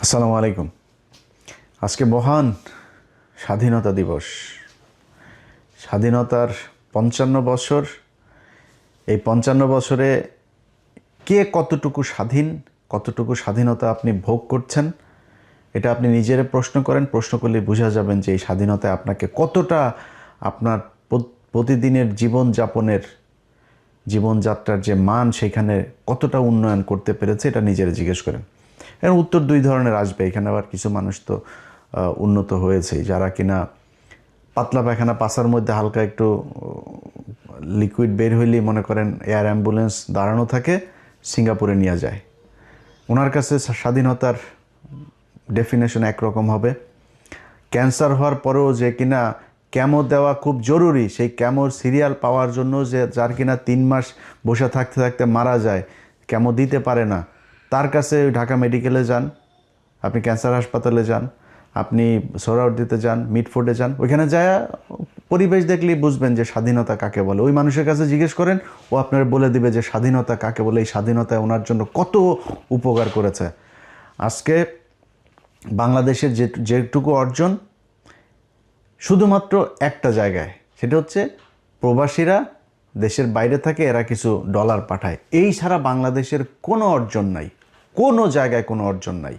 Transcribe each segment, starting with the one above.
আসসালামু আলাইকুম। আজকে মহান স্বাধীনতা দিবস। স্বাধীনতার ৫৫ বছর। এই ৫৫ বছরে কে কতটুকু স্বাধীন, কতটুকু স্বাধীনতা আপনি ভোগ করছেন, এটা আপনি নিজেরে প্রশ্ন করেন। প্রশ্ন করলে বোঝা যাবেন যে এই স্বাধীনতায় আপনাকে কতটা আপনার প্রতিদিনের জীবনযাত্রার যে মান সেখানে কতটা উন্নয়ন করতে পেরেছে, এটা নিজেরা জিজ্ঞেস করেন। এর উত্তর দুই ধরনের আসবে। এখানে আবার কিছু মানুষ তো উন্নত হয়েছে, যারা কিনা পাতলা পায়খানা পাছার মধ্যে হালকা একটু লিকুইড বের হইলেই মনে করেন এয়ার অ্যাম্বুলেন্স দাঁড়ানো থাকে, সিঙ্গাপুরে নিয়ে যায়। ওনার কাছে স্বাধীনতার ডেফিনেশন একরকম হবে। ক্যান্সার হওয়ার পরেও যে কিনা ক্যামো দেওয়া খুব জরুরি, সেই ক্যামোর সিরিয়াল পাওয়ার জন্য যে যার কিনা ৩ মাস বসে থাকতে থাকতে মারা যায়, ক্যামো দিতে পারে না, তার কাছে ঢাকা মেডিকেলে যান, আপনি ক্যান্সার হাসপাতালে যান, আপনি সোহরাওয়ার্দীতে যান, মিটফোর্ডে যান, ওইখানে যায় পরিবেশ দেখলেই বুঝবেন যে স্বাধীনতা কাকে বলে। ওই মানুষের কাছে জিজ্ঞেস করেন, ও আপনার বলে দিবে যে স্বাধীনতা কাকে বলে, এই স্বাধীনতায় ওনার জন্য কত উপকার করেছে। আজকে বাংলাদেশের যেটুকু অর্জন শুধুমাত্র একটা জায়গায়, সেটা হচ্ছে প্রবাসীরা দেশের বাইরে থাকে, এরা কিছু ডলার পাঠায়। এই ছাড়া বাংলাদেশের কোনো অর্জন নাই, কোনো জায়গায় কোনো অর্জন নাই।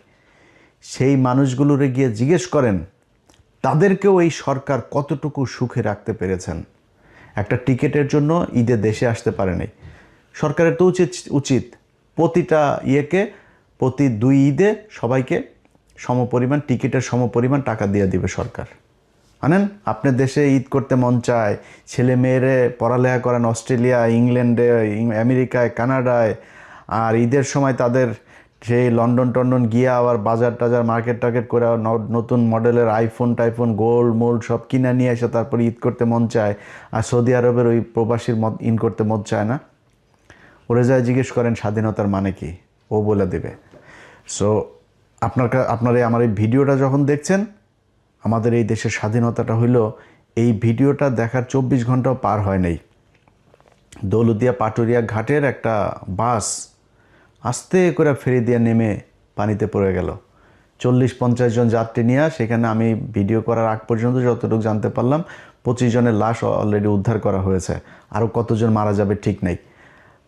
সেই মানুষগুলোরে গিয়ে জিজ্ঞেস করেন তাদেরকেও এই সরকার কতটুকু সুখে রাখতে পেরেছেন। একটা টিকিটের জন্য ঈদে দেশে আসতে পারে নাই। সরকারের তো উচিত প্রতিটা প্রতি 2 ঈদে সবাইকে সমপরিমাণ টিকিটের সমপরিমাণ টাকা দিয়ে দিবে সরকার। আনেন, আপনার দেশে ঈদ করতে মন চায়, ছেলে মেয়েরে পড়ালেখা করেন অস্ট্রেলিয়া, ইংল্যান্ডে, আমেরিকায়, কানাডায়, আর ঈদের সময় তাদের সেই লন্ডন গিয়ে আবার বাজার টাজার মার্কেট টার্কেট করে নতুন মডেলের টাইফোন গোল্ড মোল্ড সব কিনে নিয়ে এসে তারপরে ঈদ করতে মন চায়। আর সৌদি আরবের ওই প্রবাসীর ইন করতে মন চায় না। ওরে যায় জিজ্ঞেস করেন স্বাধীনতার মানে কি, ও বলে দেবে। সো আপনারা আমার এই ভিডিওটা যখন দেখছেন, আমাদের এই দেশের স্বাধীনতাটা হইল, এই ভিডিওটা দেখার 24 ঘন্টাও পার হয় নাই। দৌলতদিয়া পাটুরিয়া ঘাটের একটা বাস আস্তে করে ফেরি দিয়ে নেমে পানিতে পড়ে গেল। 40-50 জন যাত্রী নিয়ে, সেখানে আমি ভিডিও করার আগ পর্যন্ত যতটুকু জানতে পারলাম 25 জনের লাশ অলরেডি উদ্ধার করা হয়েছে। আরও কতজন মারা যাবে ঠিক নেই।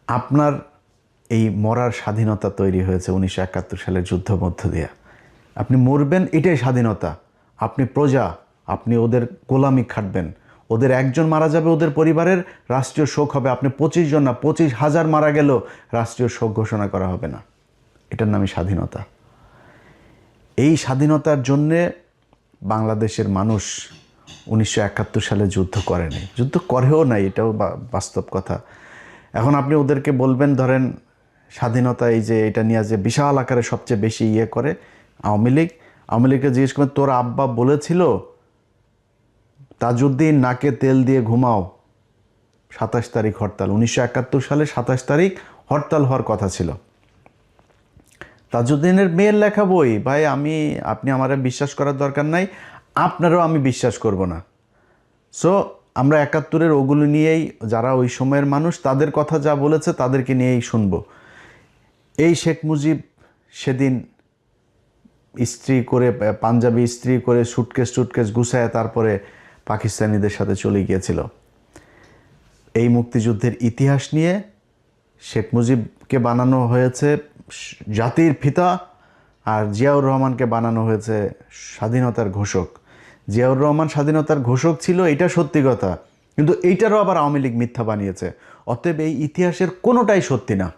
আপনার এই মরার স্বাধীনতা তৈরি হয়েছে 1971 সালের যুদ্ধ মধ্য দিয়ে। আপনি মরবেন, এটাই স্বাধীনতা। আপনি প্রজা, আপনি ওদের গোলামি খাটবেন। ওদের একজন মারা যাবে, ওদের পরিবারের রাষ্ট্রীয় শোক হবে। আপনি 25 জন না, 25,000 মারা গেলেও রাষ্ট্রীয় শোক ঘোষণা করা হবে না। এটার নামই স্বাধীনতা। এই স্বাধীনতার জন্যে বাংলাদেশের মানুষ 1971 সালে যুদ্ধ করেনি, যুদ্ধ করেও নাই, এটাও বাস্তব কথা। এখন আপনি ওদেরকে বলবেন, ধরেন স্বাধীনতা এই যে এটা নিয়ে যে বিশাল আকারে সবচেয়ে বেশি করে আওয়ামী লীগকে জিজ্ঞেস করেন, তোর আব্বা বলেছিল তাজউদ্দিন নাকে তেল দিয়ে ঘুমাও, 27 তারিখ হরতাল। 1971 সালে 27 তারিখ হরতাল হওয়ার কথা ছিল। তাজউদ্দিনের মেয়ের লেখা বই, ভাই আপনি আমারে বিশ্বাস করার দরকার নাই, আপনারও আমি বিশ্বাস করব না। সো আমরা 71-এর ওগুলো নিয়েই, যারা ওই সময়ের মানুষ তাদের কথা যা বলেছে তাদেরকে নিয়েই শুনব। এই শেখ মুজিব সেদিন পাঞ্জাবি ইস্ত্রি করে সুটকেস গুছায় তারপরে পাকিস্তানিদের সাথে চলে গিয়েছিল। এই মুক্তিযুদ্ধের ইতিহাস নিয়ে শেখ মুজিবকে বানানো হয়েছে জাতির পিতা, আর জিয়াউর রহমানকে বানানো হয়েছে স্বাধীনতার ঘোষক। জিয়াউর রহমান স্বাধীনতার ঘোষক ছিল, এটা সত্যি কথা, কিন্তু এইটারও আবার আওয়ামী লীগ মিথ্যা বানিয়েছে। অতএব এই ইতিহাসের কোনোটাই সত্যি না।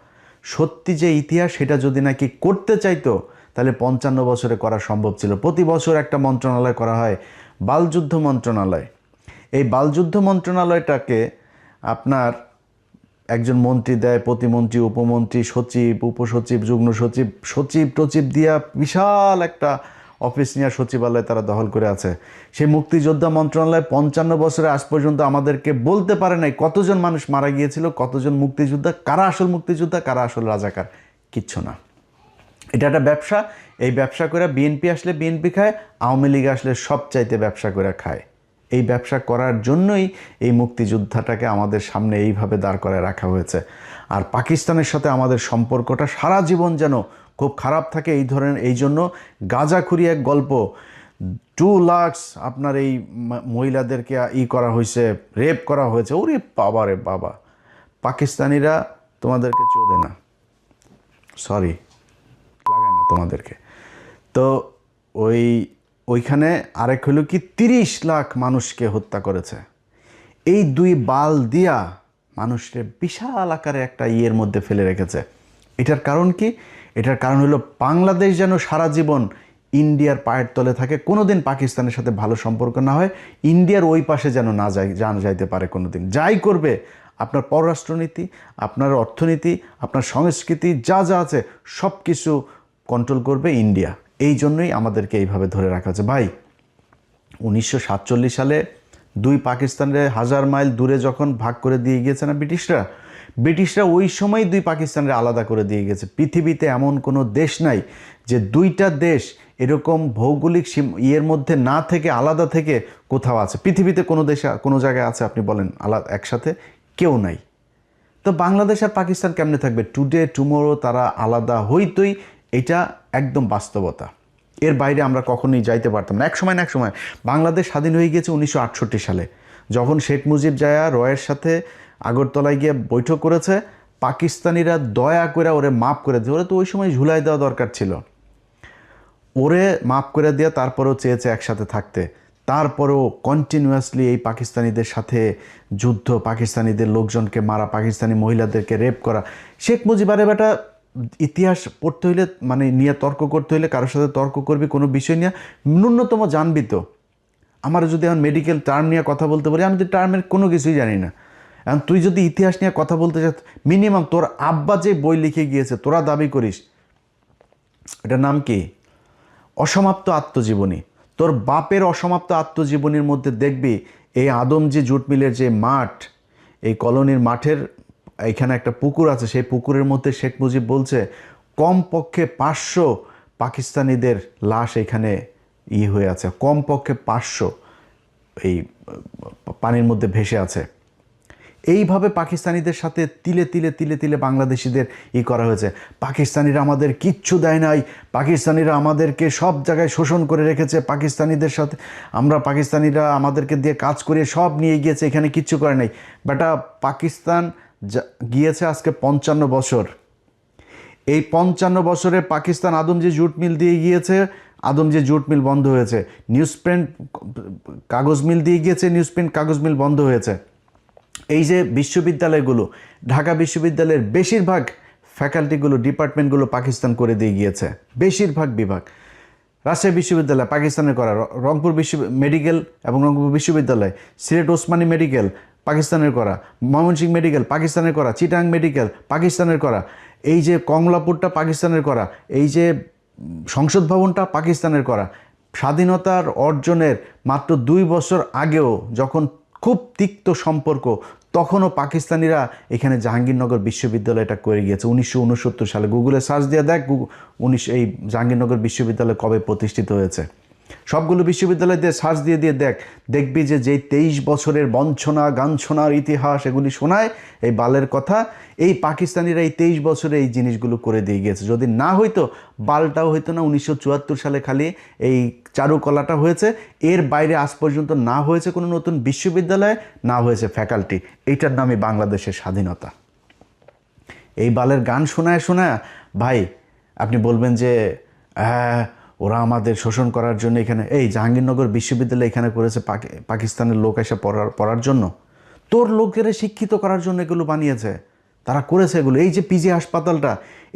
সত্যি যে ইতিহাস, সেটা যদি নাকি করতে চাইতো তাহলে 55 বছরে করা সম্ভব ছিল। প্রতি বছর একটা মন্ত্রণালয় করা হয়, বালযুদ্ধ মন্ত্রণালয়। এই বালযুদ্ধ মন্ত্রণালয়টাকে আপনার একজন মন্ত্রী দেয়, প্রতিমন্ত্রী, উপমন্ত্রী, সচিব, উপসচিব, যুগ্ম সচিব, সচিব দিয়া বিশাল একটা অফিস নিয়ে সচিবালয় তারা দখল করে আছে। সেই মুক্তিযোদ্ধা মন্ত্রণালয় 55 বছরে আজ পর্যন্ত আমাদেরকে বলতে পারে নাই কতজন মানুষ মারা গিয়েছিল, কতজন মুক্তিযোদ্ধা, কারা আসল মুক্তিযোদ্ধা, কারা আসল রাজাকার, কিচ্ছু না। এটা একটা ব্যবসা। এই ব্যবসা করে বিএনপি আসলে বিএনপি খায়, আওয়ামী লীগ আসলে সবচাইতে ব্যবসা করে খায়। এই ব্যবসা করার জন্যই এই মুক্তিযোদ্ধাটাকে আমাদের সামনে এইভাবে দাঁড় করায় রাখা হয়েছে। আর পাকিস্তানের সাথে আমাদের সম্পর্কটা সারা জীবন যেন খুব খারাপ থাকে এই ধরনের। এই জন্য গাঁজাখুরি এক গল্প, 2 লাখ আপনার এই মহিলাদেরকে করা হয়েছে, রেপ করা হয়েছে। ওরে বাবা রে বাবা, পাকিস্তানিরা তোমাদেরকে চোদে না, সরি লাগায় না তোমাদেরকে। তো ওইখানে আরেক হলো কি 30 লাখ মানুষকে হত্যা করেছে। এই 2 বাল দিয়া মানুষকে বিশাল আকারে একটা ইয়ের মধ্যে ফেলে রেখেছে। এটার কারণ কি? এটার কারণ হলো বাংলাদেশ যেন সারা জীবন ইন্ডিয়ার পায়ের তলে থাকে, কোনোদিন পাকিস্তানের সাথে ভালো সম্পর্ক না হয়, ইন্ডিয়ার ওই পাশে যেন না যাইতে পারে কোনোদিন। যাই করবে, আপনার পররাষ্ট্রনীতি, আপনার অর্থনীতি, আপনার সংস্কৃতি যা যা আছে সব কিছু কন্ট্রোল করবে ইন্ডিয়া। এই জন্যই আমাদেরকে এইভাবে ধরে রাখা হচ্ছে। ভাই 1947 সালে 2 পাকিস্তানের 1000 মাইল দূরে যখন ভাগ করে দিয়ে গিয়েছে না ব্রিটিশরা ওই সময় 2 পাকিস্তানের আলাদা করে দিয়ে গেছে। পৃথিবীতে এমন কোনো দেশ নাই যে 2টা দেশ এরকম ভৌগোলিক ইয়ের মধ্যে না থেকে আলাদা থেকে কোথাও আছে। পৃথিবীতে কোনো দেশে কোনো জায়গায় আছে আপনি বলেন আলাদা একসাথে? কেউ নাই। তো বাংলাদেশ আর পাকিস্তান কেমনে থাকবে? টুডে টুমোরো তারা আলাদা হইতই, এটা একদম বাস্তবতা। এর বাইরে আমরা কখনোই যাইতে পারতাম না। এক সময় না এক সময় বাংলাদেশ স্বাধীন হয়ে গিয়েছে 1968 সালে, যখন শেখ মুজিব জায়া রয়ের সাথে আগরতলায় গিয়ে বৈঠক করেছে। পাকিস্তানিরা দয়া করে ওরে মাফ করে দিয়ে, ওরে তো ওই সময় ঝুলাই দেওয়া দরকার ছিল, ওরে মাফ করে দিয়ে তারপরেও চেয়েছে একসাথে থাকতে। তারপরেও কন্টিনিউয়াসলি এই পাকিস্তানিদের সাথে যুদ্ধ, পাকিস্তানিদের লোকজনকে মারা, পাকিস্তানি মহিলাদেরকে রেপ করা। শেখ মুজিব আরে বেটা ইতিহাস পড়তে হইলে মানে নিয়ে তর্ক করতে হইলে কারোর সাথে তর্ক করবি কোনো বিষয় নিয়ে, ন্যূনতম জানবি তো। আমার যদি এখন মেডিকেল টার্ম নিয়ে কথা বলতে পারি, আমি তো টার্মের কোনো কিছুই জানি না। এখন তুই যদি ইতিহাস নিয়ে কথা বলতে চাস, মিনিমাম তোর আব্বা যে বই লিখে গিয়েছে তোরা দাবি করিস, এটার নাম কি? অসমাপ্ত আত্মজীবনী। তোর বাপের অসমাপ্ত আত্মজীবনীর মধ্যে দেখবি এই আদমজি জুট মিলের যে মাঠ, এই কলোনির মাঠের এখানে একটা পুকুর আছে, সেই পুকুরের মধ্যে শেখ মুজিব বলছে কমপক্ষে 500 পাকিস্তানিদের লাশ এখানে হয়ে আছে, কমপক্ষে 500 এই পানির মধ্যে ভেসে আছে। এইভাবে পাকিস্তানিদের সাথে তিলে তিলে তিলে তিলে বাংলাদেশিদের করা হয়েছে। পাকিস্তানিরা আমাদের কিচ্ছু দেয় নাই, পাকিস্তানিরা আমাদেরকে সব জায়গায় শোষণ করে রেখেছে, পাকিস্তানিদের সাথে পাকিস্তানিরা আমাদেরকে দিয়ে কাজ করিয়ে সব নিয়ে গিয়েছে, এখানে কিচ্ছু করে নাই। বেটা পাকিস্তান গিয়েছে আজকে 55 বছর। এই 55 বছরে পাকিস্তান আদমজি জুট মিল দিয়ে গিয়েছে, আদমজি জুট মিল বন্ধ হয়েছে। নিউজ প্রিন্ট কাগজ মিল দিয়ে গিয়েছে, নিউজ প্রিন্ট কাগজ মিল বন্ধ হয়েছে। এই যে বিশ্ববিদ্যালয়গুলো, ঢাকা বিশ্ববিদ্যালয়ের বেশিরভাগ ফ্যাকাল্টিগুলো, ডিপার্টমেন্টগুলো পাকিস্তান করে দিয়ে গিয়েছে, বেশিরভাগ বিভাগ। রাজশাহী বিশ্ববিদ্যালয় পাকিস্তানের করা, রংপুর মেডিকেল এবং রংপুর বিশ্ববিদ্যালয়, সিলেট ওসমানী মেডিকেল পাকিস্তানের করা, ময়মনসিংহ মেডিকেল পাকিস্তানের করা, চিটাং মেডিকেল পাকিস্তানের করা, এই যে কমলাপুরটা পাকিস্তানের করা, এই যে সংসদ ভবনটা পাকিস্তানের করা। স্বাধীনতার অর্জনের মাত্র 2 বছর আগেও যখন খুব তিক্ত সম্পর্ক, তখনও পাকিস্তানিরা এখানে জাহাঙ্গীরনগর বিশ্ববিদ্যালয়টা করে গিয়েছে 1969 সালে। গুগলে সার্চ দিয়ে দেখ এই জাহাঙ্গীরনগর বিশ্ববিদ্যালয় কবে প্রতিষ্ঠিত হয়েছে। সবগুলো বিশ্ববিদ্যালয় দিয়ে সার্চ দিয়ে দেখবি যে যেই 23 বছরের বঞ্চনা গাঞ্ছনার ইতিহাস এগুলি শোনায় এই বালের কথা, এই পাকিস্তানিরা এই 23 বছরে এই জিনিসগুলো করে দিয়ে গিয়েছে। যদি না হইতো বালটাও হইতো না। 1974 সালে খালি এই চারুকলাটা হয়েছে, এর বাইরে আজ পর্যন্ত না হয়েছে কোনো নতুন বিশ্ববিদ্যালয়, না হয়েছে ফ্যাকাল্টি। এইটার নামই বাংলাদেশের স্বাধীনতা। এই বালের গান শোনায় ভাই আপনি বলবেন যে হ্যাঁ ওরা আমাদের শোষণ করার জন্য এখানে, এই জাহাঙ্গীরনগর বিশ্ববিদ্যালয় এখানে করেছে পাকিস্তানের লোক এসে পড়ার জন্য, তোর লোকেরা শিক্ষিত করার জন্য এগুলো বানিয়েছে, তারা করেছে এগুলো। এই যে পিজি হাসপাতালটা,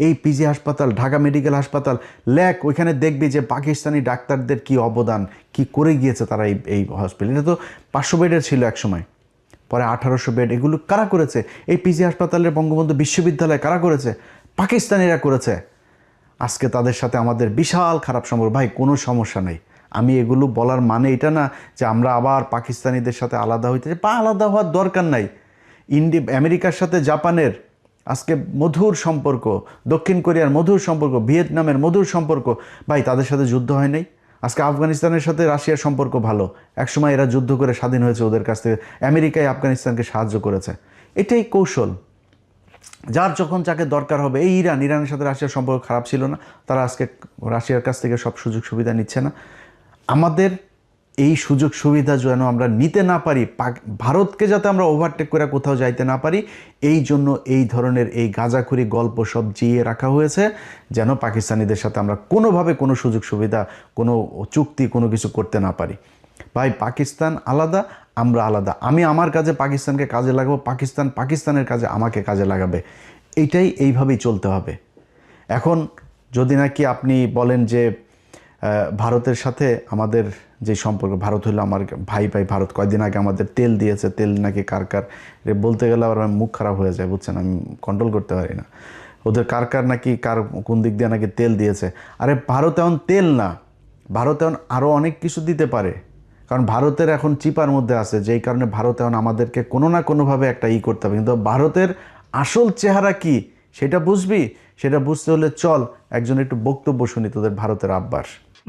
এই পিজি হাসপাতাল, ঢাকা মেডিকেল হাসপাতাল লেক, ওইখানে দেখবি যে পাকিস্তানি ডাক্তারদের কি অবদান, কি করে গিয়েছে তারা এই হসপিটাল। এটা তো 500 বেডের ছিল এক সময়, পরে 1800 বেড। এগুলো কারা করেছে? এই পিজি হাসপাতালের বঙ্গবন্ধু বিশ্ববিদ্যালয় কারা করেছে? পাকিস্তানিরা করেছে। আজকে তাদের সাথে আমাদের বিশাল খারাপ সম্পর্ক। ভাই কোনো সমস্যা নেই, আমি এগুলো বলার মানে এটা না যে আমরা আবার পাকিস্তানিদের সাথে আলাদা হইতে, বা আলাদা হওয়ার দরকার নাই। আমেরিকার সাথে জাপানের আজকে মধুর সম্পর্ক, দক্ষিণ কোরিয়ার মধুর সম্পর্ক, ভিয়েতনামের মধুর সম্পর্ক। ভাই তাদের সাথে যুদ্ধ হয় নাই। আজকে আফগানিস্তানের সাথে রাশিয়ার সম্পর্ক ভালো, একসময় এরা যুদ্ধ করে স্বাধীন হয়েছে ওদের কাছ থেকে, আমেরিকায় আফগানিস্তানকে সাহায্য করেছে। এটাই কৌশল। যার যখন যাকে দরকার হবে, এই ইরানের সাথে রাশিয়ার সম্পর্ক খারাপ ছিল না, তারা আজকে রাশিয়ার কাছ থেকে সব সুযোগ সুবিধা নিচ্ছে না। আমাদের এই সুযোগ সুবিধা যেন আমরা নিতে না পারি, ভারতকে যাতে আমরা ওভারটেক করে কোথাও যাইতে না পারি, এই জন্য এই ধরনের এই গাঁজাখুরি গল্প সব জিয়ে রাখা হয়েছে, যেন পাকিস্তানিদের সাথে আমরা কোনোভাবে কোনো সুযোগ সুবিধা, কোনো চুক্তি, কোনো কিছু করতে না পারি। ভাই, পাকিস্তান আলাদা, আমরা আলাদা। আমি আমার কাজে পাকিস্তানকে কাজে লাগাবো, পাকিস্তান পাকিস্তানের কাজে আমাকে কাজে লাগাবে। এইভাবেই চলতে হবে। এখন যদি নাকি আপনি বলেন যে ভারতের সাথে আমাদের যে সম্পর্ক, ভারত হলো আমার ভাই, ভারত কয়দিন আগে আমাদের তেল দিয়েছে, তেল নাকি কার বলতে গেলে আবার মুখ খারাপ হয়ে যায়, বুঝছেন, আমি কন্ট্রোল করতে পারি না। ওদের কার নাকি কোন দিক দিয়ে নাকি তেল দিয়েছে। আরে ভারত এখন তেল না, ভারত এখন আরও অনেক কিছু দিতে পারে, কারণ ভারতের এখন চিপার মধ্যে আছে, যেই কারণে ভারত এখন আমাদেরকে কোনো না কোনোভাবে একটা করতে হবে। কিন্তু ভারতের আসল চেহারা কি সেটা বুঝবি, সেটা বুঝতে হলে চল একজন একটু বক্তব্য শুনি তোদের ভারতের আব্বার।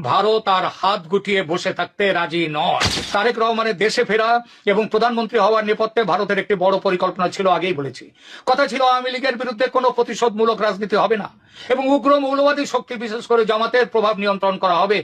ভারত আর হাত গুটিয়ে বসে থাকতে রাজি নয়। তারেক রহমানের দেশে ফেরা এবং প্রধানমন্ত্রী হওয়ার নেপথ্যে ভারতের একটি বড় পরিকল্পনা ছিল, আগেই বলেছি। কথা ছিল আওয়ামী লীগের বিরুদ্ধে কোনো প্রতিশোধমূলক রাজনীতি হবে না এবং উগ্র মৌলবাদী শক্তি, বিশেষ করে জামাতের প্রভাব নিয়ন্ত্রণ করা হবে।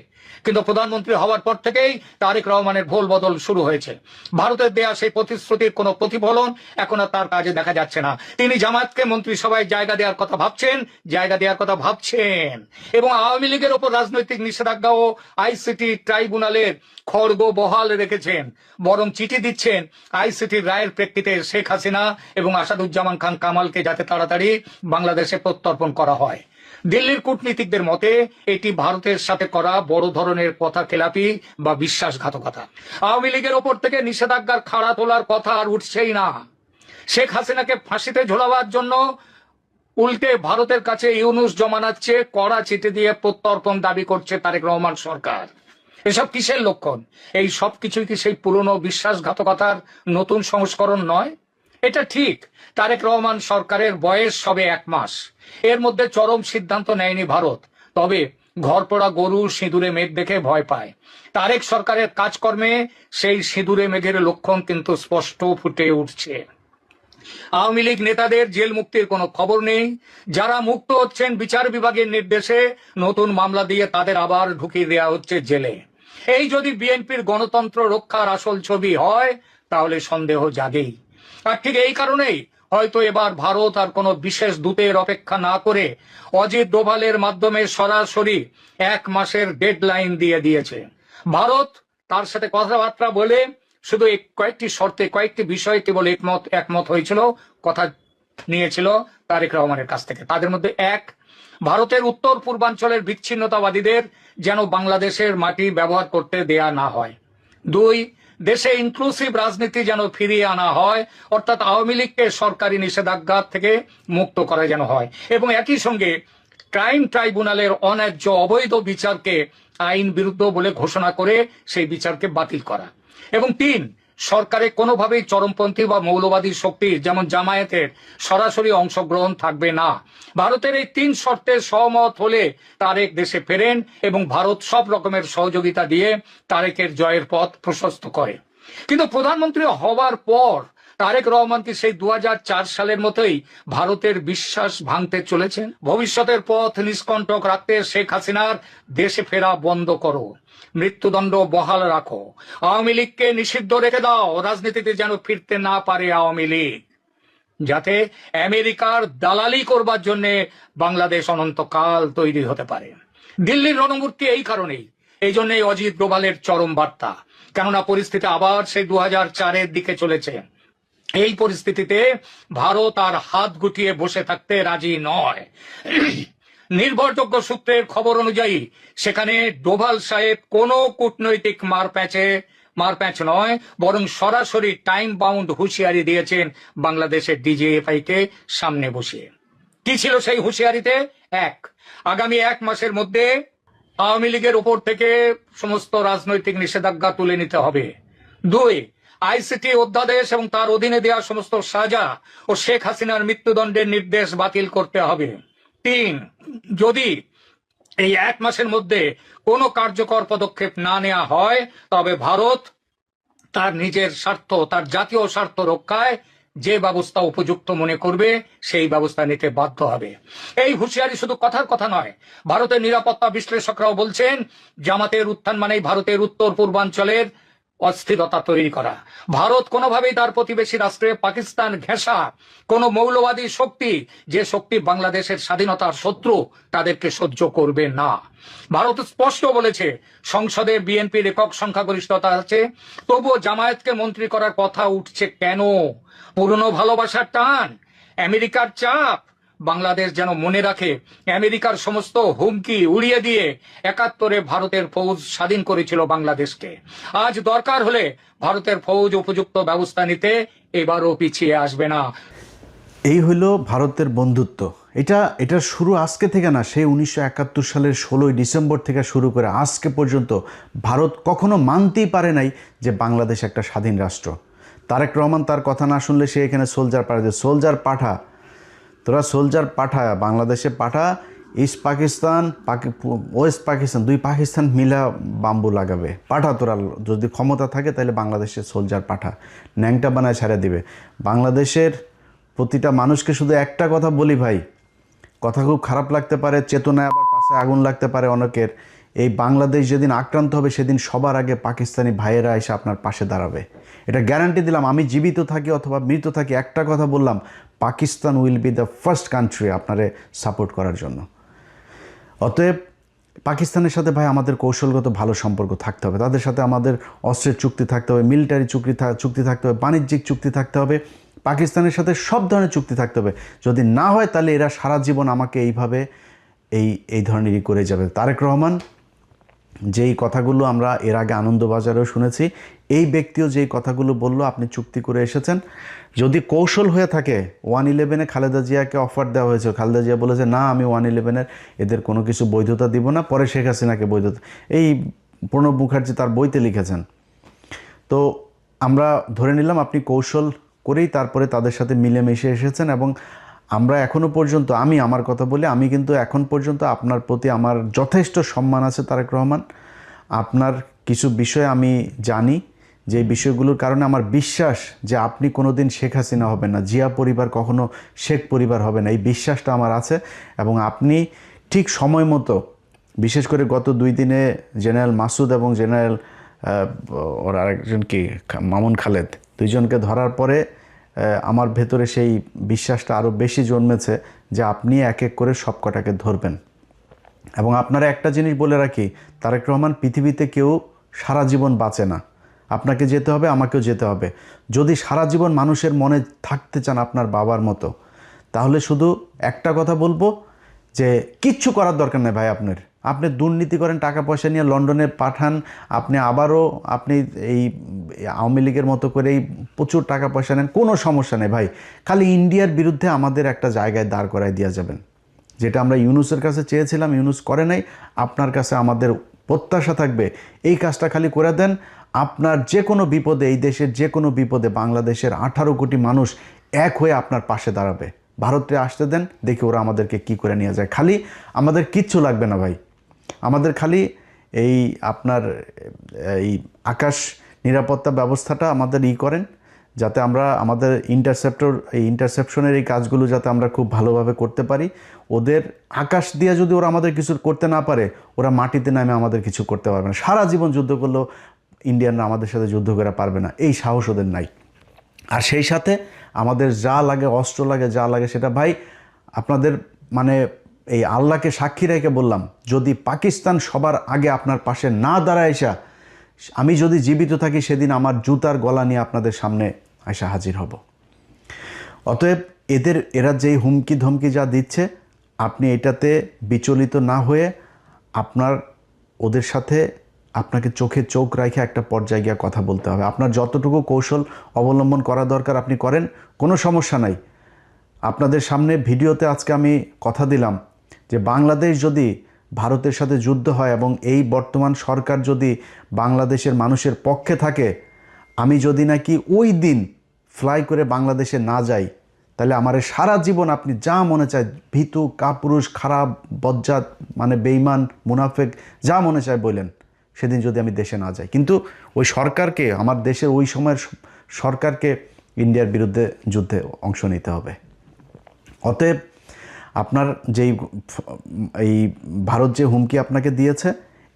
কিন্তু প্রধানমন্ত্রী হওয়ার পর থেকেই তারেক রহমানের ভোল বদল শুরু হয়েছে। ভারতের দেয়া সেই প্রতিশ্রুতির কোনো প্রতিফলন এখন আর তার কাজে দেখা যাচ্ছে না। তিনি জামাতকে মন্ত্রিসভায় জায়গা দেওয়ার কথা ভাবছেন এবং আওয়ামী লীগের ওপর রাজনৈতিক নিষেধাজ্ঞা ও আইসিটি ট্রাইব্যুনালের খড়গ বহাল রেখেছেন। বরং চিঠি দিচ্ছেন আইসিটির রায়ের প্রেক্ষিতে শেখ হাসিনা এবং আসাদুজ্জামান খান কামালকে যাতে তাড়াতাড়ি বাংলাদেশে প্রত্যর্পণ করা হয়। দিল্লির কূটনীতিকদের মতে এটি ভারতের সাথে করা বড় ধরনের কথা খেলাপি বা বিশ্বাসঘাতকতা। আওয়ামী লীগের ওপর থেকে নিষেধাজ্ঞার খাড়া তোলার কথা আর উঠছেই না। শেখ হাসিনাকে ফাঁসিতে ঝোলাবার জন্য উল্টে ভারতের কাছে ইউনূস জমানাচ্ছে কড়া চিঠি দিয়ে প্রত্যর্পণ দাবি করছে তারেক রহমান সরকার। এসব কিসের লক্ষণ? এই সব কিছুই কি সেই পুরনো বিশ্বাসঘাতকতার নতুন সংস্করণ নয়? এটা ঠিক, তারেক রহমান সরকারের বয়স সবে 1 মাস। এর মধ্যে চরম সিদ্ধান্ত নেয়নি ভারত, তবে ঘরপোড়া গরু সিঁদুরে মেঘ দেখে ভয় পায়। তারেক সরকারের কাজকর্মে সেই সিঁদুরে মেঘের লক্ষণ কিন্তু স্পষ্ট ফুটে উঠছে। আওয়ামী লীগ নেতাদের জেল মুক্তির কোনো খবর নেই। যারা মুক্ত হচ্ছেন বিচার বিভাগের নির্দেশে নতুন মামলা দিয়ে তাদের আবার ঢুকিয়ে দেওয়া হচ্ছে জেলে। এই যদি বিএনপির গণতন্ত্র রক্ষার আসল ছবি হয় তাহলে সন্দেহ জাগেই। আর ঠিক এই কারণেই হয়তো এবার ভারত আর কোনো বিশেষ দূতের অপেক্ষা না করে অজিত ডোভালের মাধ্যমে সরাসরি 1 মাসের ডেডলাইন দিয়ে দিয়েছে। ভারত তার সাথে কথাবার্তা বলে শুধু কয়েকটি শর্তে, কয়েকটি বিষয়ে কেবল একমত হয়েছিল, কথা নিয়েছিল তারেক রহমানের কাছ থেকে। তাদের মধ্যে 1, ভারতের উত্তর পূর্বাঞ্চলের বিচ্ছিন্নতাবাদীদের যেন বাংলাদেশের মাটি ব্যবহার করতে দেয়া না হয়। 2, দেশে ইনক্লুসিভ রাজনীতি যেন ফিরিয়ে আনা হয়, অর্থাৎ আওয়ামী লীগকে সরকারি নিষেধাজ্ঞা থেকে মুক্ত করা যেন হয় এবং একই সঙ্গে ক্রাইম ট্রাইব্যুনালের অন্যায্য অবৈধ বিচারকে আইন বিরুদ্ধ বলে ঘোষণা করে সেই বিচারকে বাতিল করা। এবং 3, সরকারে কোনোভাবেই চরমপন্থী বা মৌলবাদী শক্তির যেমন জামায়াতের সরাসরি অংশগ্রহণ থাকবে না। ভারতের এই 3 শর্তে সহমত হলে তারেক দেশে ফেরেন এবং ভারত সব রকমের সহযোগিতা দিয়ে তারেকের জয়ের পথ প্রশস্ত করে। কিন্তু প্রধানমন্ত্রী হওয়ার পর তারেক রহমান কি সেই 2004 সালের মতোই ভারতের বিশ্বাস ভাঙতে চলেছেন? ভবিষ্যতের পথ নিষ্কণ্টক রাখতে শেখ হাসিনার দেশে ফেরা বন্ধ করো, মৃত্যুদণ্ড বহাল রাখো, আওয়ামী লীগকে নিষিদ্ধ রেখে দাও, রাজনীতিতে যেন ফিরতে না পারে আওয়ামী লীগ, যাতে আমেরিকার দালালি করবার জন্য বাংলাদেশ অনন্তকাল তৈরি হতে পারে। দিল্লির রণমূর্তি এই কারণেই, এই জন্যই অজিত ডোভালের চরম বার্তা। কেননা পরিস্থিতি আবার সেই 2004-এর দিকে চলেছে। এই পরিস্থিতিতে ভারত আর হাত গুটিয়ে বসে থাকতে রাজি নয়। নির্ভরযোগ্য সূত্রের খবর অনুযায়ী সেখানে ডোভাল সাহেব কোনো কূটনৈতিক মারপ্যাঁচ নয়, বরং সরাসরি টাইম বাউন্ড হুঁশিয়ারি দিয়েছেন বাংলাদেশের ডিজিএফআই কে সামনে বসিয়ে। কি ছিল সেই হুঁশিয়ারিতে? 1, আগামী 1 মাসের মধ্যে আওয়ামী লীগের উপর থেকে সমস্ত রাজনৈতিক নিষেধাজ্ঞা তুলে নিতে হবে। 2, আইসিটি অধ্যাদেশ এবং তার অধীনে দেওয়া সমস্ত সাজা ও শেখ হাসিনার মৃত্যুদণ্ডের নির্দেশ বাতিল করতে হবে। 3, যদি এই 1 মাসের মধ্যে কোনো কার্যকর পদক্ষেপ না নেওয়া হয় তবে ভারত তার নিজের স্বার্থ, তার জাতীয় স্বার্থ রক্ষায় যে ব্যবস্থা উপযুক্ত মনে করবে সেই ব্যবস্থা নিতে বাধ্য হবে। এই হুঁশিয়ারি শুধু কথার কথা নয়, ভারতের নিরাপত্তা বিশ্লেষকরাও বলছেন জামাতের উত্থান মানেই ভারতের উত্তর পূর্বাঞ্চলের অস্থিরতা তৈরি করা। ভারত কোনোভাবেই তার প্রতিবেশী রাষ্ট্রে পাকিস্তান ঘেঁষা কোন মৌলবাদী শক্তি, যে শক্তি বাংলাদেশের স্বাধীনতার শত্রু, তাদেরকে সহ্য করবে না। ভারত স্পষ্ট বলেছে সংসদে বিএনপির একক সংখ্যাগরিষ্ঠতা আছে, তবুও জামায়াতকে মন্ত্রী করার কথা উঠছে কেন? পুরনো ভালোবাসার টান, আমেরিকার চাপ? বাংলাদেশ যেন মনে রাখে আমেরিকার সমস্ত হুমকি উড়িয়ে দিয়ে ৭১-এ ভারতের ফৌজ স্বাধীন করেছিল বাংলাদেশকে। আজ দরকার হলে ভারতের ফৌজ উপযুক্ত ব্যবস্থা নিতে এবারও পিছিয়ে আসবে না। এই হইল ভারতের বন্ধুত্ব। এটার শুরু আজকে থেকে না, সেই ১৯৭১ সালের ১৬ই ডিসেম্বর থেকে শুরু করে আজকে পর্যন্ত ভারত কখনো মানতেই পারে নাই যে বাংলাদেশ একটা স্বাধীন রাষ্ট্র। তারেক রহমান তার কথা না শুনলে সে এখানে সোলজার পাঠায়, সোলজার পাঠা, তোরা সোলজার পাঠা, বাংলাদেশে পাঠা, ইস্ট পাকিস্তান ওয়েস্ট পাকিস্তান, দুই পাকিস্তান মিলা বাম্বু লাগাবে, পাঠা তোরা, যদি ক্ষমতা থাকে তাহলে বাংলাদেশে সোলজার পাঠা, ন্যাংটা বানায় ছেড়ে দিবে। বাংলাদেশের প্রতিটা মানুষকে শুধু একটা কথা বলি ভাই, কথা খুব খারাপ লাগতে পারে, চেতনায় আবার পাশে আগুন লাগতে পারে অনেকের, এই বাংলাদেশ যেদিন আক্রান্ত হবে সেদিন সবার আগে পাকিস্তানি ভাইয়েরা এসে আপনার পাশে দাঁড়াবে, এটা গ্যারান্টি দিলাম। আমি জীবিত থাকি অথবা মৃত থাকি, একটা কথা বললাম, Pakistan will be the first country আপনারে সাপোর্ট করার জন্য। অতএব পাকিস্তানের সাথে ভাই আমাদের কৌশলগত ভালো সম্পর্ক থাকতে হবে, তাদের সাথে আমাদের অস্ত্রের চুক্তি থাকতে হবে, মিলিটারি চুক্তি থাকতে হবে, বাণিজ্যিক চুক্তি থাকতে হবে, পাকিস্তানের সাথে সব ধরনের চুক্তি থাকতে হবে। যদি না হয় তাহলে এরা সারা জীবন আমাকে এইভাবে এই ধরনেরই করে যাবে। তারেক রহমান যেই কথাগুলো আমরা এর আগে আনন্দবাজারেও শুনেছি, এই ব্যক্তিও যেই কথাগুলো বলল, আপনি চুক্তি করে এসেছেন, যদি কৌশল হয়ে থাকে, 111-এ খালেদা জিয়াকে অফার দেওয়া হয়েছে, খালেদা জিয়া বলেছে না আমি 111-এর এদের কোনো কিছু বৈধতা দিব না, পরে শেখ হাসিনাকে বৈধতা, এই প্রণব মুখার্জি তার বইতে লিখেছেন। তো আমরা ধরে নিলাম আপনি কৌশল করেই তারপরে তাদের সাথে মিলেমিশে এসেছেন, এবং আমরা এখনও পর্যন্ত, আমি আমার কথা বলি, আমি কিন্তু এখন পর্যন্ত আপনার প্রতি আমার যথেষ্ট সম্মান আছে তারেক রহমান। আপনার কিছু বিষয় আমি জানি, যে বিষয়গুলোর কারণে আমার বিশ্বাস যে আপনি কোনো দিন শেখ হাসিনা হবেন না, জিয়া পরিবার কখনো শেখ পরিবার হবে না, এই বিশ্বাসটা আমার আছে। এবং আপনি ঠিক সময় মতো, বিশেষ করে গত 2 দিনে জেনারেল মাসুদ এবং জেনারেল ওর আরেকজন কি মামুন খালেদ, দুইজনকে ধরার পরে আমার ভেতরে সেই বিশ্বাসটা আরও বেশি জন্মেছে যে আপনি এক এক করে সব কটাকে ধরবেন। এবং আপনারা একটা জিনিস বলে রাখি, তারেক রহমান, পৃথিবীতে কেউ সারা জীবন বাঁচে না, আপনাকে যেতে হবে, আমাকেও যেতে হবে। যদি সারা জীবন মানুষের মনে থাকতে চান আপনার বাবার মতো, তাহলে শুধু একটা কথা বলবো যে কিচ্ছু করার দরকার নেই ভাই। আপনি দুর্নীতি করেন, টাকা পয়সা নিয়ে লন্ডনে পাঠান, আপনি আবারও আপনি এই আওয়ামী লীগের মতো করেই প্রচুর টাকা পয়সা নেন, কোনো সমস্যা নেই ভাই। খালি ইন্ডিয়ার বিরুদ্ধে আমাদের একটা জায়গায় দাঁড় করায় দিয়ে যাবেন, যেটা আমরা ইউনুসের কাছে চেয়েছিলাম, ইউনুস করে নাই। আপনার কাছে আমাদের প্রত্যাশা থাকবে এই কাজটা খালি করে দেন। আপনার যে কোনো বিপদে, এই দেশের যে কোনো বিপদে বাংলাদেশের 18 কোটি মানুষ এক হয়ে আপনার পাশে দাঁড়াবে। ভারতে আসতে দেন, দেখি ওরা আমাদেরকে কি করে নিয়ে যায়। খালি আমাদের কিচ্ছু লাগবে না ভাই, আমাদের খালি এই আপনার এই আকাশ নিরাপত্তা ব্যবস্থাটা আমাদের করেন, যাতে আমরা আমাদের ইন্টারসেপশনের এই কাজগুলো যাতে আমরা খুব ভালোভাবে করতে পারি। ওদের আকাশ দিয়ে যদি ওরা আমাদের কিছু করতে না পারে, ওরা মাটিতে নামে আমাদের কিছু করতে পারবে না। সারা জীবন যুদ্ধ করলেও ইন্ডিয়ানরা আমাদের সাথে যুদ্ধ করে পারবে না, এই সাহস ওদের নাই। আর সেই সাথে আমাদের যা লাগে, অস্ত্র লাগে, যা লাগে, সেটা ভাই আপনাদের মানে এই আল্লাহকে সাক্ষী রেখে বললাম, যদি পাকিস্তান সবার আগে আপনার পাশে না দাঁড়ায় এসা, আমি যদি জীবিত থাকি সেদিন আমার জুতার গলা নিয়ে আপনাদের সামনে এসে হাজির হব। অতএব এরা যেই হুমকি ধমকি যা দিচ্ছে, আপনি এটাতে বিচলিত না হয়ে আপনার ওদের সাথে আপনাকে চোখে চোখ রেখে একটা পর্যায়ে গিয়ে কথা বলতে হবে। আপনার যতটুকু কৌশল অবলম্বন করা দরকার আপনি করেন, কোনো সমস্যা নাই। আপনাদের সামনে ভিডিওতে আজকে আমি কথা দিলাম যে বাংলাদেশ যদি ভারতের সাথে যুদ্ধ হয় এবং এই বর্তমান সরকার যদি বাংলাদেশের মানুষের পক্ষে থাকে, আমি যদি নাকি ওই দিন ফ্লাই করে বাংলাদেশে না যাই, তাহলে আমার সারা জীবন আপনি যা মনে চায়, ভীতু, কাপুরুষ, খারাপ, বজ্জাত, মানে বেঈমান, মুনাফেক, যা মনে চায় বলেন, সেদিন যদি আমি দেশে না যাই। কিন্তু ওই সরকারকে, আমার দেশের ওই সময়ের সরকারকে ইন্ডিয়ার বিরুদ্ধে যুদ্ধে অংশ নিতে হবে। অতএব আপনার যেই এই ভারত যে হুমকি আপনাকে দিয়েছে,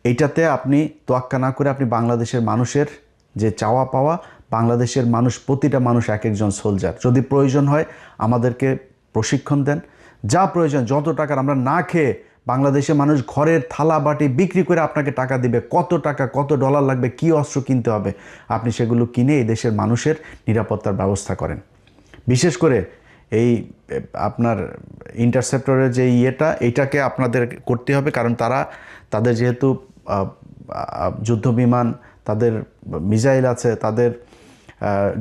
এইটাতে আপনি তোয়াক্কা না করে আপনি বাংলাদেশের মানুষের যে চাওয়া পাওয়া, বাংলাদেশের মানুষ, প্রতিটা মানুষ এক একজন সোলজার, যদি প্রয়োজন হয় আমাদেরকে প্রশিক্ষণ দেন, যা প্রয়োজন, যত টাকার, আমরা না খেয়ে বাংলাদেশের মানুষ ঘরের থালা বাটি বিক্রি করে আপনাকে টাকা দিবে, কত টাকা কত ডলার লাগবে, কি অস্ত্র কিনতে হবে, আপনি সেগুলো কিনে এই দেশের মানুষের নিরাপত্তার ব্যবস্থা করেন। বিশেষ করে এই আপনার ইন্টারসেপ্টরের যে এইটাকে আপনাদের করতে হবে, কারণ তাদের যেহেতু যুদ্ধ বিমান, তাদের মিসাইল আছে, তাদের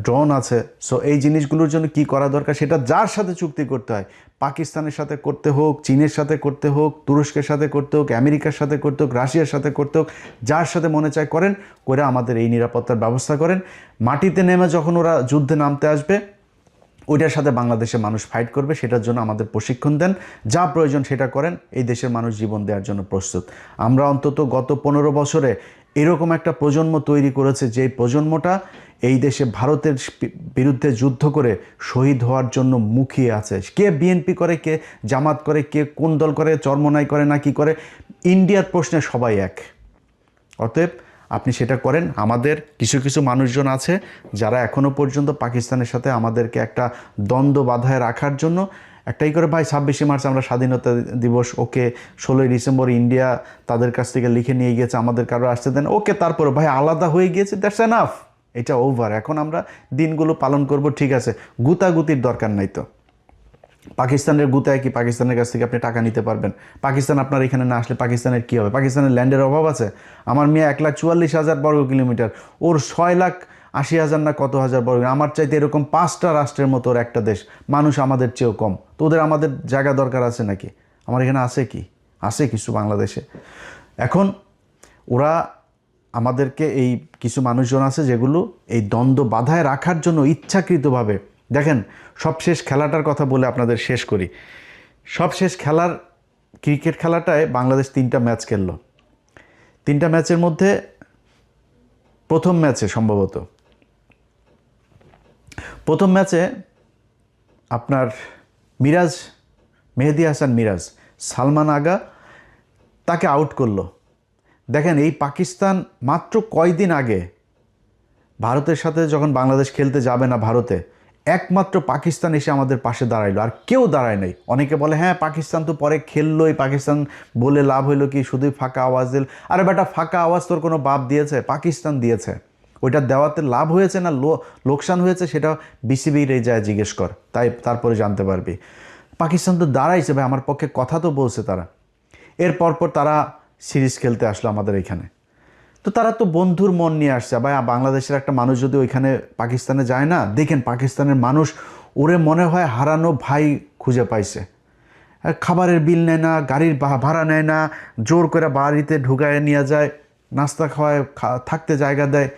ড্রোন আছে, সো এই জিনিসগুলোর জন্য কি করা দরকার সেটা যার সাথে চুক্তি করতে হয়, পাকিস্তানের সাথে করতে হোক, চীনের সাথে করতে হোক, তুরস্কের সাথে করতে হোক, আমেরিকার সাথে করতে হোক, রাশিয়ার সাথে করতে হোক, যার সাথে মনে চায় করেন, করে আমাদের এই নিরাপত্তার ব্যবস্থা করেন। মাটিতে নেমে যখন ওরা যুদ্ধে নামতে আসবে, ওইটার সাথে বাংলাদেশের মানুষ ফাইট করবে, সেটার জন্য আমাদের প্রশিক্ষণ দেন, যা প্রয়োজন সেটা করেন, এই দেশের মানুষ জীবন দেওয়ার জন্য প্রস্তুত। আমরা অন্তত গত 15 বছরে এরকম একটা প্রজন্ম তৈরি করেছে, যে প্রজন্মটা এই দেশে ভারতের বিরুদ্ধে যুদ্ধ করে শহীদ হওয়ার জন্য মুখিয়ে আছে। কে বিএনপি করে, কে জামাত করে, কে কোন দল করে, চরমনাই করে না কি করে, ইন্ডিয়ার প্রশ্নে সবাই এক। অতএব আপনি সেটা করেন। আমাদের কিছু কিছু মানুষজন আছে যারা এখনও পর্যন্ত পাকিস্তানের সাথে আমাদেরকে একটা দ্বন্দ্ব বাধায় রাখার জন্য একটাই করে, ভাই 26শে মার্চ আমরা স্বাধীনতা দিবস, ওকে 16ই ডিসেম্বর ইন্ডিয়া তাদের কাছ থেকে লিখে নিয়ে গিয়েছে, আমাদের কারো আসতে দেন, ওকে, তারপরে ভাই আলাদা হয়ে গিয়েছে, দ্যাটস এনাফ, এটা ওভার, এখন আমরা দিনগুলো পালন করব, ঠিক আছে, গুতাগুতির দরকার নাই তো। পাকিস্তানের গুতায় কি পাকিস্তানের কাছ থেকে আপনি টাকা নিতে পারবেন? পাকিস্তান আপনার এখানে না আসলে পাকিস্তানের কী হবে? পাকিস্তানের ল্যান্ডের অভাব আছে? আমার মেয়ে 1,44,000 বর্গ কিলোমিটার, ওর 6,80,000 না কত হাজার বর্গ, আমার চাইতে এরকম 5টা রাষ্ট্রের মতো ওর একটা দেশ, মানুষ আমাদের চেয়েও কম, তো ওদের আমাদের জায়গা দরকার আছে নাকি? আমার এখানে আছে কি? আছে কিছু বাংলাদেশে। এখন ওরা আমাদেরকে এই কিছু মানুষজন আছে যেগুলো এই দ্বন্দ্ব বাধায় রাখার জন্য ইচ্ছাকৃতভাবে, দেখেন সবশেষ খেলাটার কথা বলে আপনাদের শেষ করি। সবশেষ খেলার ক্রিকেট খেলাটায় বাংলাদেশ 3টা ম্যাচ খেললো। 3টা ম্যাচের মধ্যে প্রথম ম্যাচে আপনার মেহেদী হাসান মিরাজ, সালমান আগা তাকে আউট করলো। দেখেন এই পাকিস্তান মাত্র কয়দিন আগে ভারতের সাথে যখন বাংলাদেশ খেলতে যাবে না ভারতে, একমাত্র পাকিস্তান এসে আমাদের পাশে দাঁড়াইলো, আর কেউ দাঁড়ায় নাই। অনেকে বলে হ্যাঁ পাকিস্তান তো পরে খেললোই, পাকিস্তান বলে লাভ হইলো কি, শুধুই ফাঁকা আওয়াজ দিল। আরে বেটা, ফাঁকা আওয়াজ তোর কোনো বাপ দিয়েছে? পাকিস্তান দিয়েছে। ওইটা দেওয়াতে লাভ হয়েছে না লোকসান হয়েছে সেটা বিসিবির এই যায় জিজ্ঞেস কর, তারপরে জানতে পারবি। পাকিস্তান তো দাঁড়াইছে ভাই, আমার পক্ষে কথা তো বলছে তারা। এর পরপর তারা সিরিজ খেলতে আসলো আমাদের এখানে, তো তারা তো বন্ধুর মন নিয়ে আসছে ভাই। বাংলাদেশের একটা মানুষ যদি ওইখানে পাকিস্তানে যায় না, দেখেন পাকিস্তানের মানুষ ওরে মনে হয় হারানো ভাই খুঁজে পাইছে। খাবারের বিল নেয় না, গাড়ির ভাড়া নেয় না, জোর করে বাড়িতে ঢুকায় নিয়ে যায়, নাস্তা খাওয়ায়, থাকতে জায়গা দেয়,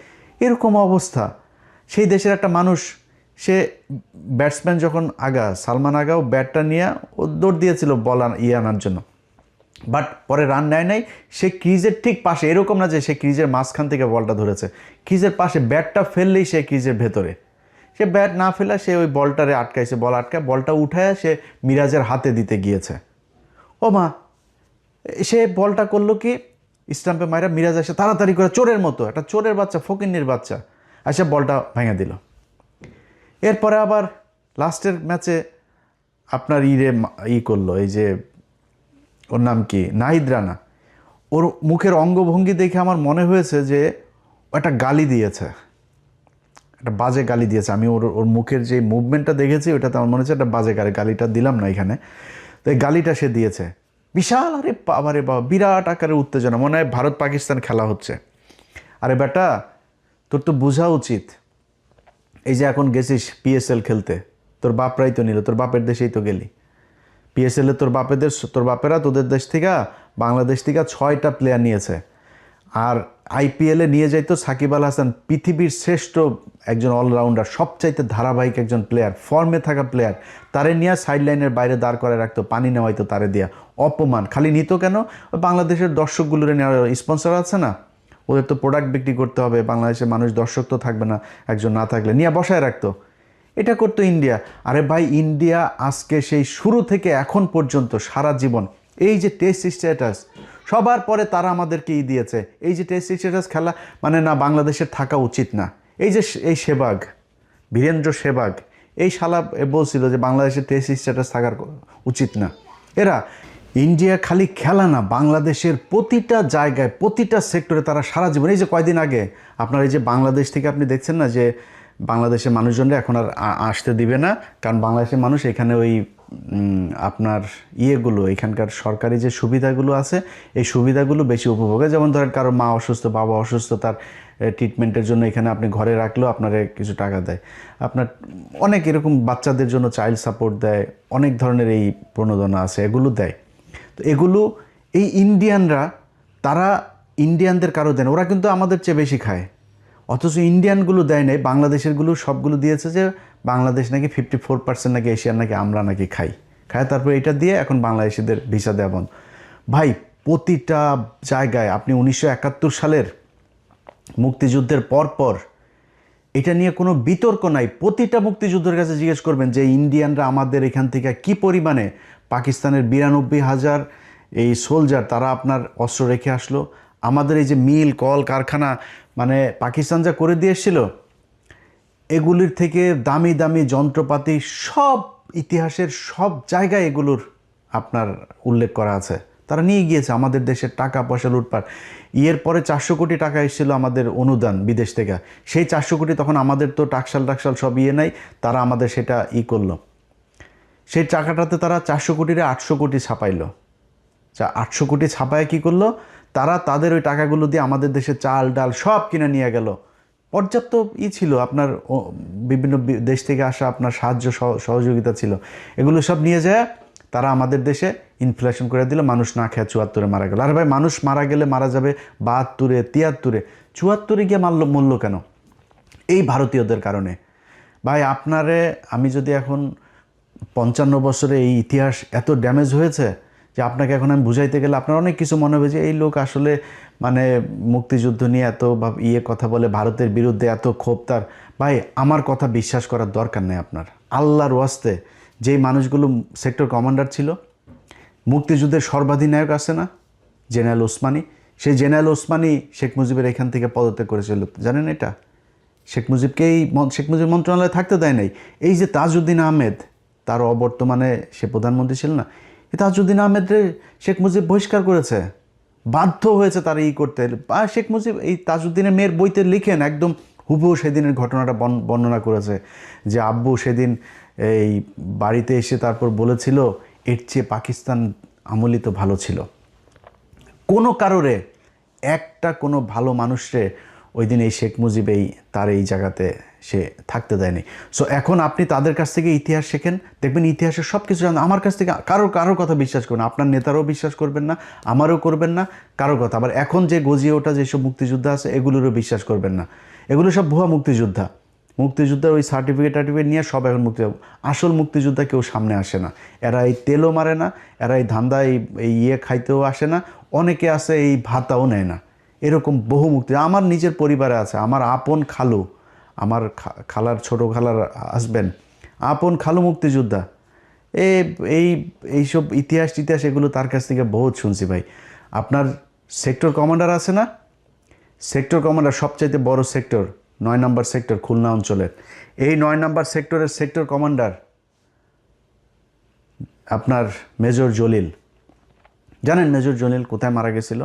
এরকম অবস্থা। সেই দেশের একটা মানুষ, সে ব্যাটসম্যান যখন সালমান আগাও ব্যাটটা নিয়ে ও দৌড় দিয়েছিল বল আনার জন্য, বাট পরে রান নেয় নাই। সে ক্রিজের ঠিক পাশে, এরকম না যে সে ক্রিজের মাঝখান থেকে বলটা ধরেছে, ক্রিজের পাশে ব্যাটটা ফেললেই সে ক্রিজের ভেতরে, সে ব্যাট না ফেলা সে ওই বলটারে আটকাইছে, বলটা উঠায় সে মিরাজের হাতে দিতে গিয়েছে। ও মা, সে বলটা করলো কি, স্টাম্পে মাইরা মিরাজ এসে তাড়াতাড়ি করে চোরের মতো, একটা চোরের বাচ্চা, ফকিন্নির বাচ্চা এসে বলটা ভেঙে দিল। এরপরে আবার লাস্টের ম্যাচে আপনার করলো, এই যে ওর নাম কি, নাহিদ রানা, ওর মুখের অঙ্গভঙ্গি দেখে আমার মনে হয়েছে যে একটা গালি দিয়েছে, একটা বাজে গালি দিয়েছে। আমি ওর মুখের যে মুভমেন্টটা দেখেছি ওটাতে আমার মনে হচ্ছে একটা বাজে গালিটা দিলাম না এখানে, তো এই গালিটা সে দিয়েছে বিশাল, আরে বাবা বিরাট আকারে উত্তেজনা, মনে হয় ভারত পাকিস্তান খেলা হচ্ছে। আরে বেটা, তোর তো বোঝা উচিত, এই যে এখন গেছিস পিএসএল খেলতে, তোর বাপরাই তো নিল, তোর বাপের দেশেই তো গেলি পিএসএল এ, তোর বাপেরা তোদের দেশ থেকে, বাংলাদেশ থেকে 6টা প্লেয়ার নিয়েছে। আর আইপিএলে নিয়ে যাইতো সাকিব আল হাসান, পৃথিবীর শ্রেষ্ঠ একজন অলরাউন্ডার, সবচাইতে ধারাবাহিক একজন প্লেয়ার, ফর্মে থাকা প্লেয়ার, তারে নিয়ে সাইডলাইনের বাইরে দাঁড় করে রাখতো, পানি নেওয়াইতো তারে দিয়া। অপমান খালি নিত কেন? বাংলাদেশের দর্শকগুলোর নেওয়ার স্পন্সর আছে না, ওদের তো প্রোডাক্ট বিক্রি করতে হবে, বাংলাদেশের মানুষ দর্শক তো থাকবে না একজন না থাকলে, নিয়ে বসায় রাখতো। এটা করতো ইন্ডিয়া। আরে ভাই, ইন্ডিয়া আজকে সেই শুরু থেকে এখন পর্যন্ত সারা জীবন এই যে টেস্ট স্ট্যাটাস, সবার পরে তারা আমাদেরকে দিয়েছে। এই যে টেস্ট স্ট্যাটাস খেলা মানে না, বাংলাদেশের থাকা উচিত না। এই যে এই সেবাগ, বীরেন্দ্র সেবাগ, এই শালা বলছিল যে বাংলাদেশের টেস্ট স্ট্যাটাস থাকার উচিত না। এরা ইন্ডিয়া খালি খেলা না, বাংলাদেশের প্রতিটা জায়গায় প্রতিটা সেক্টরে তারা সারা জীবন, এই যে কয়দিন আগে আপনার এই যে বাংলাদেশ থেকে আপনি দেখছেন না যে বাংলাদেশের মানুষজনরা এখন আর আসতে দিবে না, কারণ বাংলাদেশের মানুষ এখানে ওই আপনার ইয়েগুলো, এখানকার সরকারি যে সুবিধাগুলো আছে এই সুবিধাগুলো বেশি উপভোগে। যেমন ধরেন কারো মা অসুস্থ, বাবা অসুস্থ, তার ট্রিটমেন্টের জন্য এখানে আপনি ঘরে রাখলেও আপনারে কিছু টাকা দেয়। আপনার অনেক এরকম বাচ্চাদের জন্য চাইল্ড সাপোর্ট দেয়, অনেক ধরনের এই প্রণোদনা আছে, এগুলো দেয়। তো এগুলো এই ইন্ডিয়ানরা, তারা ইন্ডিয়ানদের কারো দেন, ওরা কিন্তু আমাদের চেয়ে বেশি খায়, অথচ ইন্ডিয়ানগুলো দেয় নাই, বাংলাদেশেরগুলো সবগুলো দিয়েছে যে বাংলাদেশ নাকি 54% নাকি এশিয়ার নাকি আমরা নাকি খাই, তারপরে এটা দিয়ে এখন বাংলাদেশিদের ভিসা দেওয়া বন্ধ। ভাই প্রতিটা জায়গায় আপনি 1971 সালের মুক্তিযুদ্ধের পর এটা নিয়ে কোনো বিতর্ক নাই, প্রতিটা মুক্তিযুদ্ধের কাছে জিজ্ঞেস করবেন যে ইন্ডিয়ানরা আমাদের এখান থেকে কি পরিমাণে, পাকিস্তানের 92,000 এই সোলজার তারা আপনার অস্ত্র রেখে আসলো, আমাদের এই যে মিল কল কারখানা মানে পাকিস্তান যা করে দিয়ে এসেছিল, এগুলির থেকে দামি দামি যন্ত্রপাতি সব ইতিহাসের সব জায়গায় এগুলোর আপনার উল্লেখ করা আছে। তারা নিয়ে গিয়েছে, আমাদের দেশের টাকা পয়সা লুটপাট। এর পরে 400 কোটি টাকা এসেছিলো আমাদের অনুদান বিদেশ থেকে, সেই 400 কোটি তখন আমাদের তো টাকশাল সব নাই, তারা আমাদের সেটা করলো, সেই টাকাটাতে তারা 400 কোটিরে 800 কোটি ছাপাইলো। 800 কোটি ছাপায় কী করলো তারা, তাদের ওই টাকাগুলো দিয়ে আমাদের দেশে চাল ডাল সব কিনে নিয়ে গেল। পর্যাপ্ত ছিল আপনার বিভিন্ন দেশ থেকে আসা আপনার সাহায্য সহযোগিতা ছিল, এগুলো সব নিয়ে যায় তারা আমাদের দেশে ইনফ্লেশন করে দিল, মানুষ না খেয়ে 74-এ মারা গেল। আর ভাই মানুষ মারা গেলে মারা যাবে 72-এ 73-এ, 74-এ গিয়ে মরল কেন? এই ভারতীয়দের কারণে। ভাই আপনারে আমি যদি এখন 55 বছরে এই ইতিহাস এত ড্যামেজ হয়েছে যে আপনাকে এখন আমি বুঝাইতে গেলে আপনার অনেক কিছু মনে হবে যে এই লোক আসলে মানে মুক্তিযুদ্ধ নিয়ে এত কথা বলে, ভারতের বিরুদ্ধে এত ক্ষোভ তার। ভাই আমার কথা বিশ্বাস করার দরকার নেই আপনার, আল্লাহর ওয়াস্তে। যেই মানুষগুলো সেক্টর কমান্ডার ছিল, মুক্তিযুদ্ধের সর্বাধিনায়ক আছে না জেনারেল ওসমানী, সেই জেনারেল ওসমানী শেখ মুজিবের এখান থেকে পদত্যাগ করেছিল, জানেন এটা? শেখ মুজিব মন্ত্রণালয়ে থাকতে দেয় নাই। এই যে তাজউদ্দিন আহমেদ, তার অবর্তমানে সে প্রধানমন্ত্রী ছিল না, এই তাজউদ্দিন আহমেদরে শেখ মুজিব বহিষ্কার করেছে, বাধ্য হয়েছে তারা করতে। শেখ মুজিব এই তাজউদ্দিনের মেয়ের বইতে লিখেন, একদম হুবহু সেদিনের ঘটনাটা বর্ণনা করেছে যে আব্বু সেদিন এই বাড়িতে এসে তারপর বলেছিল এর চেয়ে পাকিস্তান আমলি তো ভালো ছিল। কোনো কারণে একটা কোনো ভালো মানুষরে ওই দিন এই শেখ মুজিব তার এই জায়গাতে সে থাকতে দেয়নি। সো এখন আপনি তাদের কাছ থেকে ইতিহাস শেখেন, দেখবেন ইতিহাসের সব কিছু জানেন। আমার কাছ থেকে কারোর কথা বিশ্বাস করবেন না, আপনার নেতারও বিশ্বাস করবেন না, আমারও করবেন না কারোর কথা। আবার এখন যে গজিয়ে ওঠা যেসব মুক্তিযোদ্ধা আছে এগুলোরও বিশ্বাস করবেন না, এগুলো সব ভুয়া মুক্তিযোদ্ধার ওই সার্টিফিকেট নিয়ে সব এখন আসল মুক্তিযোদ্ধা কেউ সামনে আসে না। এরা এই তেলও মারে না, এরা এই ধান্দা এই খাইতেও আসে না, অনেকে আছে এই ভাতাও নেয় না। এরকম বহু আমার নিজের পরিবারে আছে, আমার আপন খালু, আমার খালার ছোট খালার হাজবেন্ড, আপন খালু মুক্তিযোদ্ধা। এইসব ইতিহাস এগুলো তার কাছ থেকে বহুত শুনছি ভাই। আপনার সেক্টর কমান্ডার আছে না, সেক্টর কমান্ডার সবচাইতে বড় সেক্টর 9 নম্বর সেক্টর খুলনা অঞ্চলের, এই 9 নম্বর সেক্টরের সেক্টর কমান্ডার আপনার মেজর জলিল। জানেন মেজর জলিল কোথায় মারা গেছিল?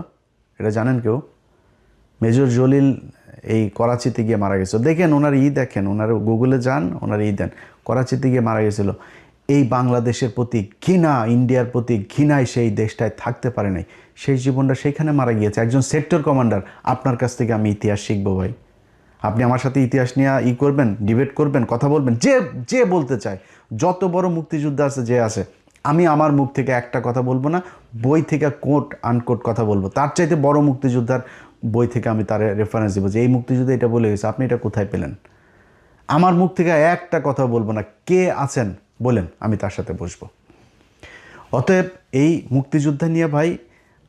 এটা জানেন কেউ? মেজর জলিল এই করাচিতে গিয়ে মারা গেছিল। দেখেন ওনার দেখেন, ওনার গুগলে যান, ওনার দেন, করাচিতে গিয়ে মারা গেছিল। এই বাংলাদেশের প্রতি ঘৃণা, ইন্ডিয়ার প্রতি ঘৃণায় সেই দেশটায় থাকতে পারে নাই, সেই জীবনটা সেইখানে মারা গিয়েছে। একজন সেক্টর কমান্ডার। আপনার কাছ থেকে আমি ইতিহাস শিখবো ভাই, আপনি আমার সাথে ইতিহাস নিয়ে করবেন, ডিবেট করবেন, কথা বলবেন, যে বলতে চায়, যত বড় মুক্তিযোদ্ধা আছে যে আছে, আমি আমার মুখ থেকে একটা কথা বলবো না, বই থেকে কোট আনকোট কথা বলবো। তার চাইতে বড় মুক্তিযোদ্ধার বই থেকে আমি তার রেফারেন্স দেবো যে এই মুক্তিযুদ্ধ এটা বলে গেছে, আপনি এটা কোথায় পেলেন? আমার মুখ থেকে একটা কথা বলবো না, কে আছেন বলেন, আমি তার সাথে বসবো। অতএব এই মুক্তিযুদ্ধ নিয়ে ভাই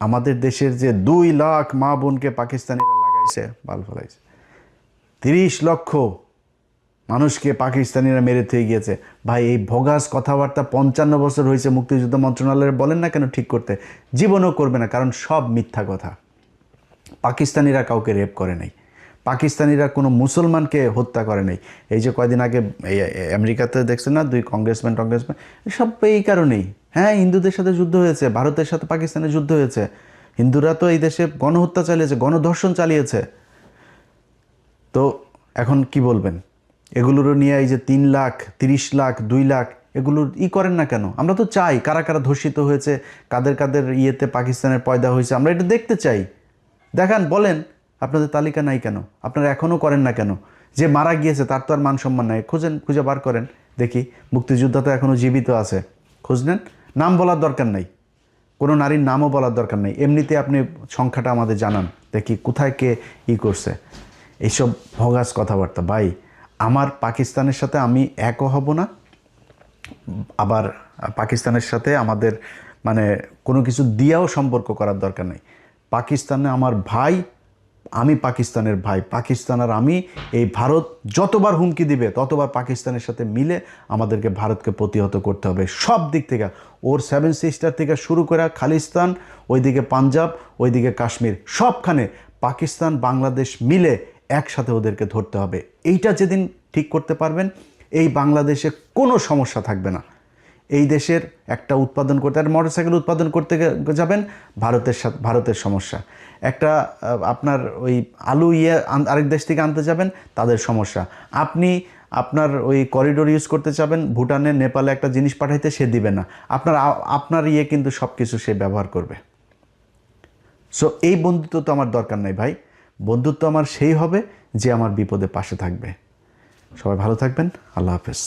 আমাদের দেশের যে 2 লাখ মা বোনকে পাকিস্তানিরা লাগাইছে, বাল ফলাইছে, 30 লক্ষ মানুষকে পাকিস্তানিরা মেরে থুয়ে গিয়েছে। ভাই এই ভগাস কথাবার্তা 55 বছর হয়েছে মুক্তিযুদ্ধ মন্ত্রণালয়ের, বলেন না কেন ঠিক করতে, জীবনও করবে না, কারণ সব মিথ্যা কথা। পাকিস্তানিরা কাউকে রেপ করে নাই, পাকিস্তানিরা কোনো মুসলমানকে হত্যা করে নাই। এই যে কয়দিন আগে এই আমেরিকাতে দেখছেন না 2 কংগ্রেসম্যান সব এই কারণেই। হ্যাঁ, হিন্দুদের সাথে যুদ্ধ হয়েছে, ভারতের সাথে পাকিস্তানের যুদ্ধ হয়েছে, হিন্দুরা তো এই দেশে গণহত্যা চালিয়েছে, গণধর্ষণ চালিয়েছে। তো এখন কি বলবেন এগুলোরও নিয়ে? এই যে 3 লাখ 30 লাখ 2 লাখ এগুলোর করেন না কেন? আমরা তো চাই কারা কারা ধর্ষিত হয়েছে, কাদের কাদের ইয়েতে পাকিস্তানের পয়দা হয়েছে, আমরা এটা দেখতে চাই। দেখান, বলেন। আপনাদের তালিকা নাই কেন? আপনারা এখনও করেন না কেন? যে মারা গিয়েছে তার তো আর মান সম্মান নাই, খুঁজে বার করেন দেখি। মুক্তিযোদ্ধা তো এখনও জীবিত আছে, খোঁজ নেন। নাম বলার দরকার নাই, কোনো নারীর নামও বলার দরকার নেই, এমনিতে আপনি সংখ্যাটা আমাদের জানান দেখি কোথায় কে করছে এইসব ভগাস কথাবার্তা। ভাই আমার পাকিস্তানের সাথে আমি একও হব না, আবার পাকিস্তানের সাথে আমাদের মানে কোনো কিছু দিয়েও সম্পর্ক করার দরকার নেই। পাকিস্তানে আমার ভাই, আমি পাকিস্তানের ভাই, পাকিস্তান আর আমি, এই ভারত যতবার হুমকি দিবে ততবার পাকিস্তানের সাথে মিলে আমাদেরকে ভারতকে প্রতিহত করতে হবে সব দিক থেকে। ওর 7 সিস্টার থেকে শুরু করে খালিস্তান, ওইদিকে পাঞ্জাব, ওইদিকে কাশ্মীর, সবখানে পাকিস্তান বাংলাদেশ মিলে একসাথে ওদেরকে ধরতে হবে। এইটা যেদিন ঠিক করতে পারবেন, এই বাংলাদেশে কোনো সমস্যা থাকবে না। এই দেশের একটা উৎপাদন করতে, একটা মোটরসাইকেল উৎপাদন করতে যাবেন, ভারতের সমস্যা। একটা আপনার ওই আলু আরেক দেশ থেকে আনতে যাবেন, তাদের সমস্যা। আপনি আপনার ওই করিডোর ইউজ করতে চাবেন, ভুটানে নেপালে একটা জিনিস পাঠাইতে, সে দিবে না। আপনার কিন্তু সব কিছু সে ব্যবহার করবে। সো এই বন্ধুত্ব তো আমার দরকার নাই ভাই। বন্ধুত্ব আমার সেই হবে যে আমার বিপদে পাশে থাকবে। সবাই ভালো থাকবেন। আল্লাহ হাফেজ।